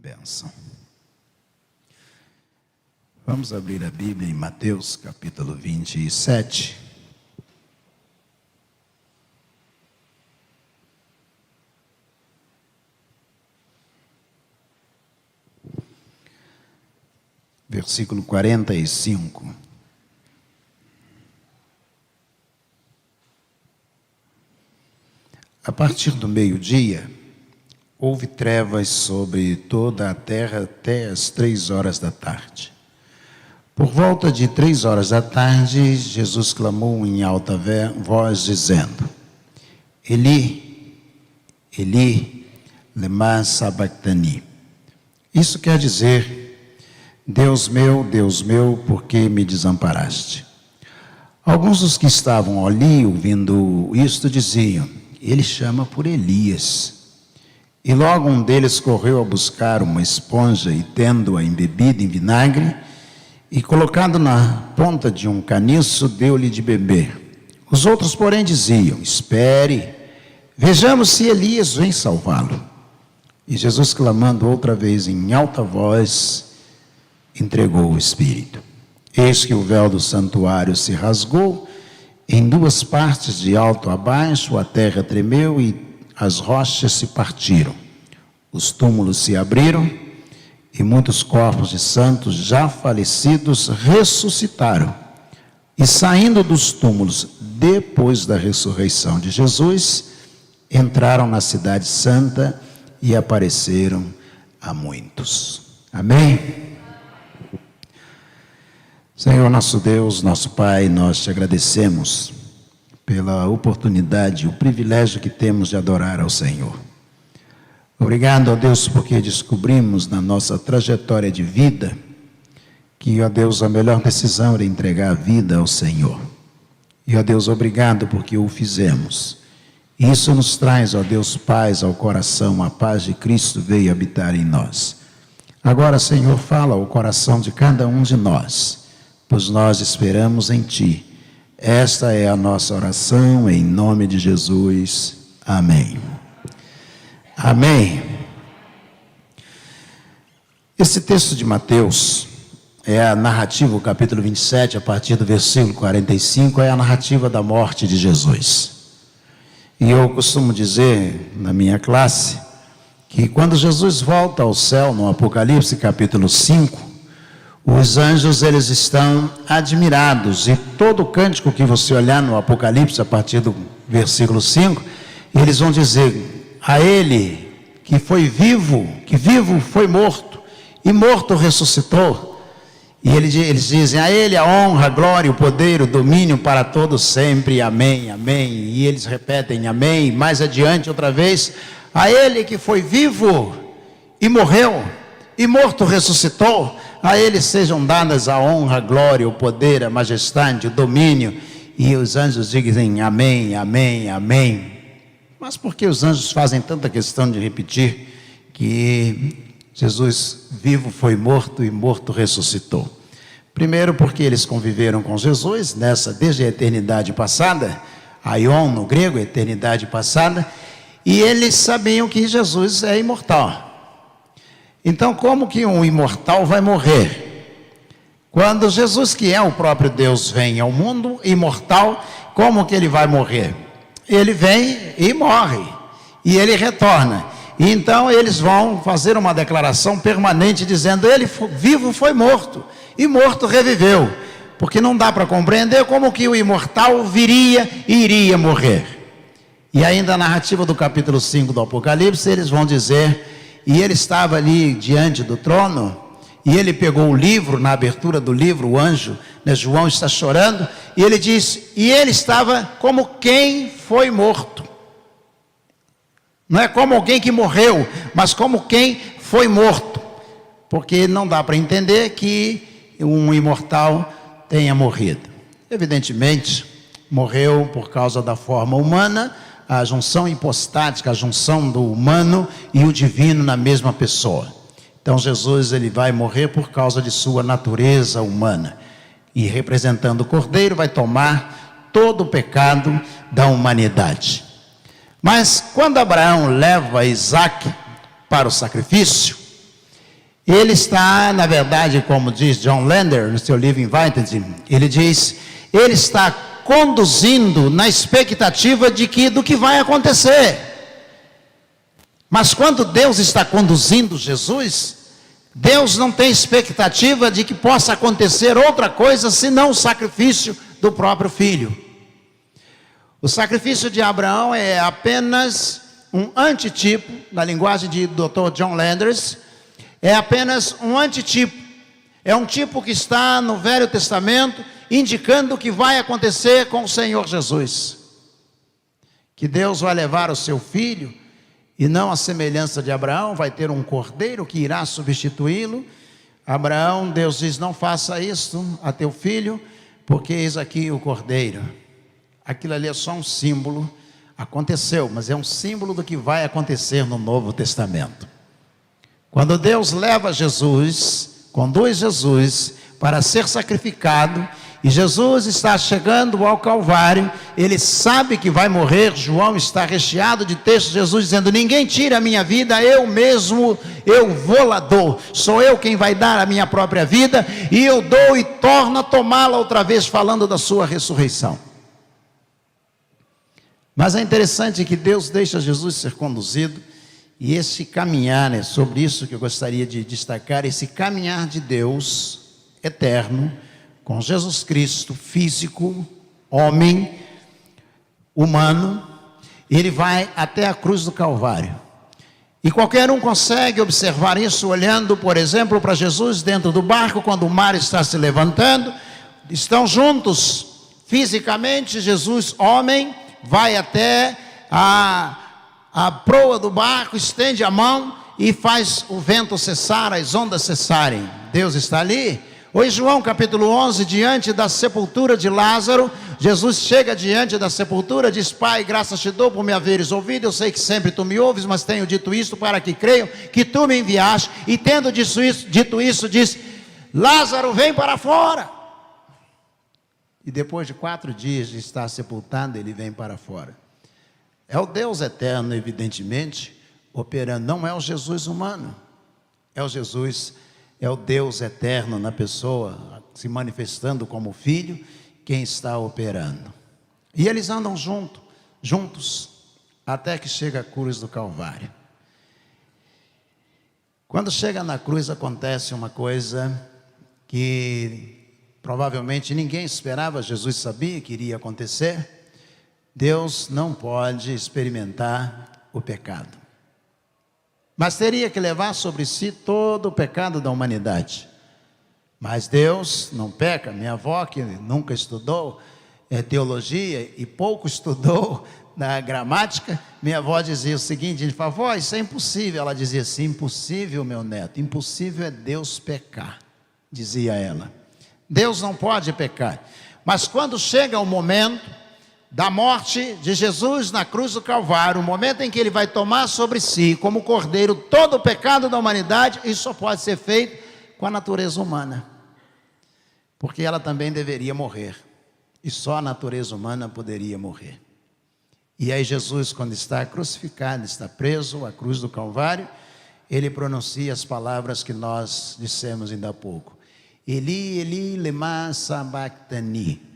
Bênção. Vamos abrir a Bíblia em Mateus capítulo 27. Versículo 45. A partir do meio-dia, houve trevas sobre toda a terra até as 3 horas da tarde. Por volta de 3 horas da tarde, Jesus clamou em alta voz, dizendo: Eli, Eli, lema sabachthani. Isso quer dizer: Deus meu, por que me desamparaste? Alguns dos que estavam ali ouvindo isto diziam: ele chama por Elias. E logo um deles correu a buscar uma esponja e, tendo-a embebida em vinagre e colocado na ponta de um caniço, deu-lhe de beber. Os outros, porém, diziam: espere, vejamos se Elias vem salvá-lo. E Jesus, clamando outra vez em alta voz, entregou o Espírito. Eis que o véu do santuário se rasgou em 2 partes, de alto a baixo, a terra tremeu e as rochas se partiram. Os túmulos se abriram e muitos corpos de santos já falecidos ressuscitaram. E saindo dos túmulos, depois da ressurreição de Jesus, entraram na cidade santa e apareceram a muitos. Amém? Senhor nosso Deus, nosso Pai, nós te agradecemos pela oportunidade, o privilégio que temos de adorar ao Senhor. Obrigado, ó Deus, porque descobrimos na nossa trajetória de vida que, ó Deus, a melhor decisão era entregar a vida ao Senhor. E, ó Deus, obrigado porque o fizemos. Isso nos traz, ó Deus, paz ao coração, a paz de Cristo veio habitar em nós. Agora, Senhor, fala ao coração de cada um de nós, pois nós esperamos em Ti. Esta é a nossa oração, em nome de Jesus. Amém. Amém. Esse texto de Mateus é a narrativa, o capítulo 27, a partir do versículo 45, é a narrativa da morte de Jesus. E eu costumo dizer na minha classe que quando Jesus volta ao céu, no Apocalipse capítulo 5, os anjos, eles estão admirados, e todo cântico que você olhar no Apocalipse, a partir do versículo 5, eles vão dizer: a ele que foi vivo, que vivo foi morto, e morto ressuscitou. E eles dizem: a ele a honra, a glória, o poder, o domínio para todos sempre, amém, amém. E eles repetem amém, e mais adiante outra vez: a ele que foi vivo e morreu, e morto ressuscitou, a ele sejam dadas a honra, a glória, o poder, a majestade, o domínio. E os anjos dizem amém, amém, amém. Mas por que os anjos fazem tanta questão de repetir que Jesus vivo foi morto e morto ressuscitou? Primeiro, porque eles conviveram com Jesus desde a eternidade passada, aion no grego, eternidade passada, e eles sabiam que Jesus é imortal. Então, como que um imortal vai morrer? Quando Jesus, que é o próprio Deus, vem ao mundo imortal, como que ele vai morrer? Ele vem e morre, e ele retorna. E então eles vão fazer uma declaração permanente dizendo: ele vivo foi morto, e morto reviveu. Porque não dá para compreender como que o imortal viria e iria morrer. E ainda a narrativa do capítulo 5 do Apocalipse, eles vão dizer: e ele estava ali diante do trono, e ele pegou o livro, na abertura do livro, o anjo, João está chorando, e ele diz: e ele estava como quem foi morto. Não é como alguém que morreu, mas como quem foi morto. Porque não dá para entender que um imortal tenha morrido. Evidentemente, morreu por causa da forma humana, a junção hipostática, a junção do humano e o divino na mesma pessoa. Então Jesus, ele vai morrer por causa de sua natureza humana, e representando o Cordeiro vai tomar todo o pecado da humanidade. Mas quando Abraão leva Isaac para o sacrifício, Ele está, na verdade, como diz John Lander no seu livro Invited, ele diz, ele está conduzindo na expectativa do que vai acontecer. Mas quando Deus está conduzindo Jesus, Deus não tem expectativa de que possa acontecer outra coisa senão o sacrifício do próprio filho. O sacrifício de Abraão é apenas um antitipo, na linguagem de Dr. John Landers, é apenas um antitipo. É um tipo que está no Velho Testamento, indicando o que vai acontecer com o Senhor Jesus. Que Deus vai levar o seu filho, e não a semelhança de Abraão, vai ter um cordeiro que irá substituí-lo. Abraão, Deus diz, não faça isso a teu filho, porque eis aqui o cordeiro. Aquilo ali é só um símbolo, aconteceu, mas é um símbolo do que vai acontecer no Novo Testamento. Quando Deus leva Jesus, conduz Jesus para ser sacrificado, e Jesus está chegando ao Calvário, ele sabe que vai morrer. João está recheado de textos de Jesus dizendo, ninguém tira a minha vida, eu mesmo, eu vou lá dou, sou eu quem vai dar a minha própria vida, e eu dou e torno a tomá-la outra vez, falando da sua ressurreição. Mas é interessante que Deus deixa Jesus ser conduzido, e esse caminhar, é sobre isso que eu gostaria de destacar, esse caminhar de Deus eterno, com Jesus Cristo, físico, homem, humano, ele vai até a cruz do Calvário. E qualquer um consegue observar isso olhando, por exemplo, para Jesus dentro do barco, quando o mar está se levantando, estão juntos fisicamente, Jesus, homem, vai até a proa do barco, estende a mão e faz o vento cessar, as ondas cessarem. Deus está ali. Hoje, João capítulo 11, diante da sepultura de Lázaro, Jesus chega diante da sepultura, diz, Pai, graças te dou por me haveres ouvido, eu sei que sempre tu me ouves, mas tenho dito isto para que creiam que tu me enviaste, e tendo dito isso, diz, Lázaro, vem para fora. E depois de 4 dias de estar sepultado, ele vem para fora. É o Deus eterno, evidentemente, operando, não é o Jesus humano, é o Jesus, é o Deus eterno na pessoa, se manifestando como filho, quem está operando. E eles andam juntos, até que chega a cruz do Calvário. Quando chega na cruz, acontece uma coisa que provavelmente ninguém esperava, Jesus sabia que iria acontecer. Deus não pode experimentar o pecado, mas teria que levar sobre si todo o pecado da humanidade. Mas Deus não peca. Minha avó, que nunca estudou teologia e pouco estudou na gramática, minha avó dizia o seguinte, ele falava, vó, isso é impossível. Ela dizia assim, impossível, meu neto, impossível é Deus pecar, dizia ela. Deus não pode pecar. Mas quando chega o momento da morte de Jesus na cruz do Calvário, o momento em que ele vai tomar sobre si, como cordeiro, todo o pecado da humanidade, isso só pode ser feito com a natureza humana, porque ela também deveria morrer, e só a natureza humana poderia morrer. E aí Jesus, quando está crucificado, está preso à cruz do Calvário, ele pronuncia as palavras que nós dissemos ainda há pouco, Eli, Eli, lema sabachthani.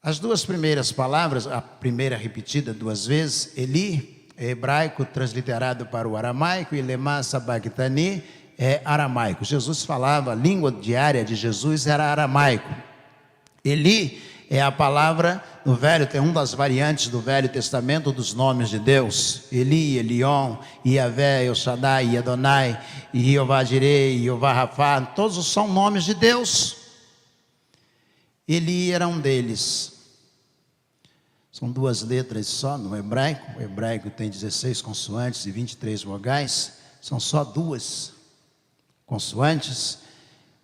As duas primeiras palavras, a primeira repetida 2 vezes, Eli, é hebraico transliterado para o aramaico, e lema sabachthani é aramaico. Jesus falava, a língua diária de Jesus era aramaico. Eli é a palavra no Velho, tem uma das variantes do Velho Testamento dos nomes de Deus. Eli, Elion, Iavé, El Shaddai, Adonai, Jeová Jireh, Jeová Rafá, todos são nomes de Deus. Eli era um deles. São 2 letras só no hebraico. O hebraico tem 16 consoantes e 23 vogais. São só 2 consoantes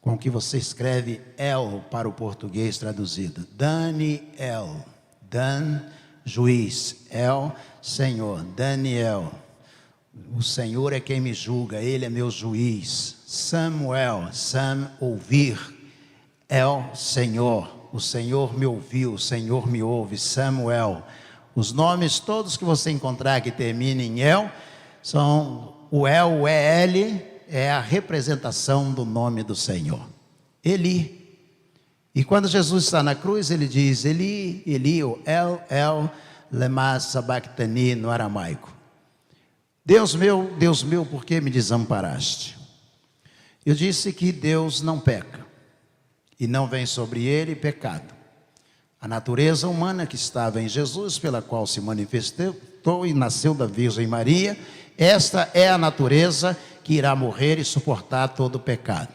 com que você escreve El para o português traduzido. Daniel. Dan, juiz. El, Senhor. Daniel. O Senhor é quem me julga, Ele é meu juiz. Samuel. Sam, ouvir. El, Senhor. O Senhor me ouviu, o Senhor me ouve. Samuel. Os nomes todos que você encontrar que terminem em El são O El, é a representação do nome do Senhor. Eli. E quando Jesus está na cruz, ele diz, Eli, Eli, o El, lema sabachthani, no aramaico. Deus meu, por que me desamparaste? Eu disse que Deus não peca, e não vem sobre ele pecado. A natureza humana que estava em Jesus, pela qual se manifestou e nasceu da Virgem Maria, esta é a natureza que irá morrer e suportar todo o pecado.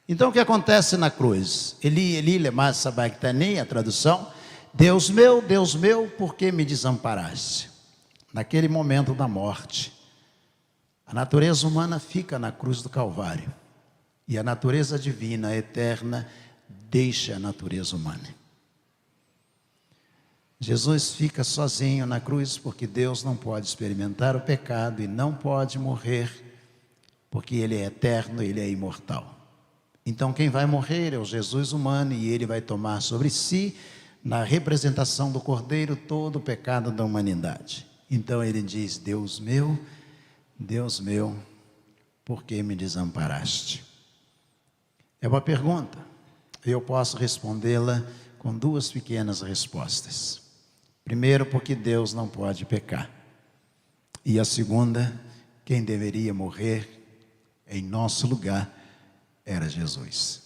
Então o que acontece na cruz? Eli, Eli, lema sabachthani, a tradução, Deus meu, por que me desamparaste? Naquele momento da morte, a natureza humana fica na cruz do Calvário, e a natureza divina, eterna, deixa a natureza humana. Jesus fica sozinho na cruz, porque Deus não pode experimentar o pecado e não pode morrer, porque Ele é eterno, Ele é imortal. Então quem vai morrer é o Jesus humano, e Ele vai tomar sobre si, na representação do Cordeiro, todo o pecado da humanidade. Então Ele diz, Deus meu, por que me desamparaste? É uma pergunta, eu posso respondê-la com duas pequenas respostas. Primeiro, porque Deus não pode pecar. E a segunda, quem deveria morrer em nosso lugar era Jesus.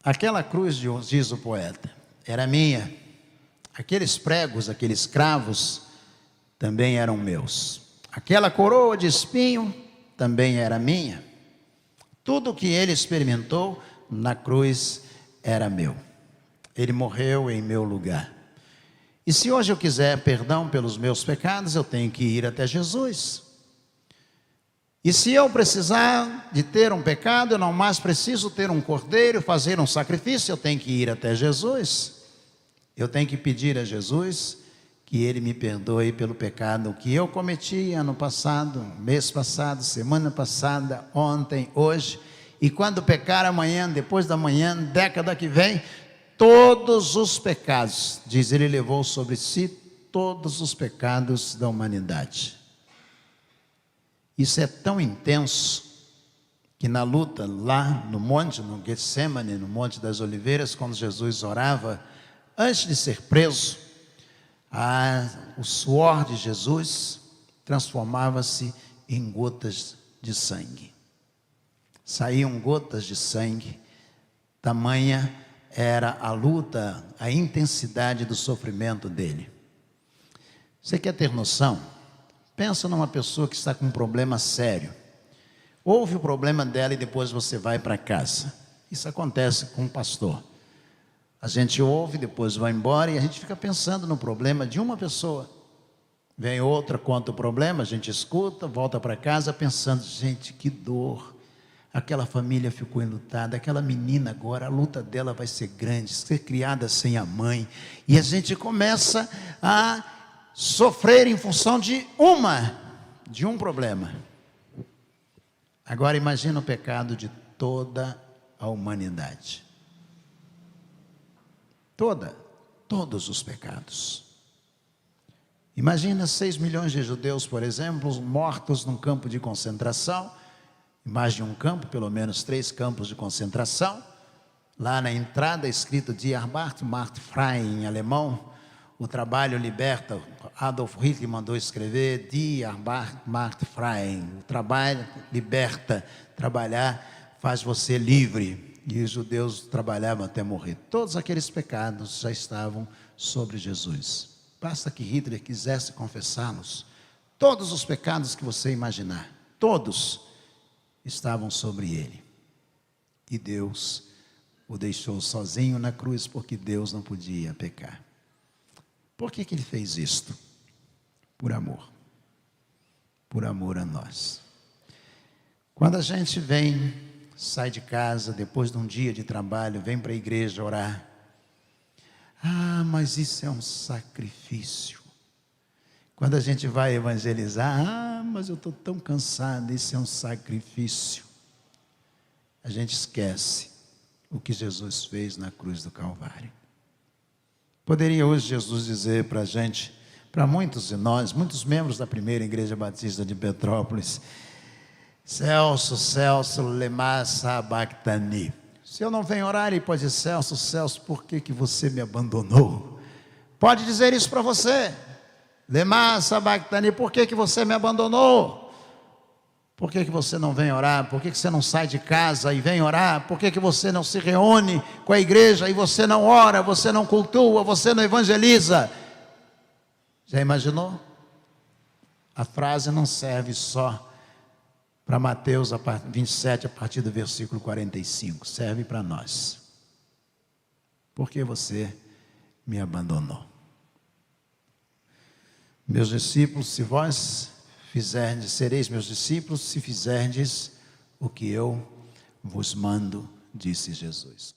Aquela cruz, diz o poeta, era minha. Aqueles pregos, aqueles cravos, também eram meus. Aquela coroa de espinho também era minha. Tudo que ele experimentou na cruz era meu. Ele morreu em meu lugar. E se hoje eu quiser perdão pelos meus pecados, eu tenho que ir até Jesus. E se eu precisar de ter um pecado, eu não mais preciso ter um cordeiro, fazer um sacrifício, eu tenho que ir até Jesus. Eu tenho que pedir a Jesus que Ele me perdoe pelo pecado que eu cometi ano passado, mês passado, semana passada, ontem, hoje. E quando pecar amanhã, depois da manhã, década que vem, todos os pecados, diz Ele, levou sobre si todos os pecados da humanidade. Isso é tão intenso que na luta lá no monte, no Getsemane, no Monte das Oliveiras, quando Jesus orava, antes de ser preso, o suor de Jesus transformava-se em gotas de sangue. Saíam gotas de sangue, tamanha era a luta, a intensidade do sofrimento dele. Você quer ter noção? Pensa numa pessoa que está com um problema sério. Ouve o problema dela e depois você vai para casa. Isso acontece com um pastor. A gente ouve, depois vai embora e a gente fica pensando no problema de uma pessoa. Vem outra, conta o problema, a gente escuta, volta para casa pensando, gente, que dor. Aquela família ficou enlutada, aquela menina agora, a luta dela vai ser grande, ser criada sem a mãe. E a gente começa a sofrer em função de um problema. Agora imagina o pecado de toda a humanidade. Todos os pecados. Imagina 6 milhões de judeus, por exemplo, mortos num campo de concentração, mais de um campo, pelo menos 3 campos de concentração. Lá na entrada, escrito Die Arbeit macht frei em alemão, o trabalho liberta. Adolf Hitler mandou escrever Die Arbeit macht frei, o trabalho liberta, trabalhar faz você livre. E os judeus trabalhavam até morrer. Todos aqueles pecados já estavam sobre Jesus. Basta que Hitler quisesse confessá-los. Todos os pecados que você imaginar, todos estavam sobre ele. E Deus o deixou sozinho na cruz, porque Deus não podia pecar. Por que ele fez isto? Por amor. Por amor a nós. Quando a gente sai de casa, depois de um dia de trabalho, vem para a igreja orar. Mas isso é um sacrifício. Quando a gente vai evangelizar, mas eu estou tão cansado, isso é um sacrifício. A gente esquece o que Jesus fez na cruz do Calvário. Poderia hoje Jesus dizer para a gente, para muitos de nós, muitos membros da primeira Igreja Batista de Petrópolis. Celso, lema sabachthani. Se eu não venho orar, ele pode dizer: Celso, por que você me abandonou? Pode dizer isso para você. Lema sabachthani, por que você me abandonou? Por que você não vem orar? Por que você não sai de casa e vem orar? Por que você não se reúne com a igreja e você não ora, você não cultua, você não evangeliza? Já imaginou? A frase não serve só para Mateus 27, a partir do versículo 45. Serve para nós. Por que você me abandonou? Meus discípulos, se vós fizerdes, sereis meus discípulos, se fizerdes o que eu vos mando, disse Jesus.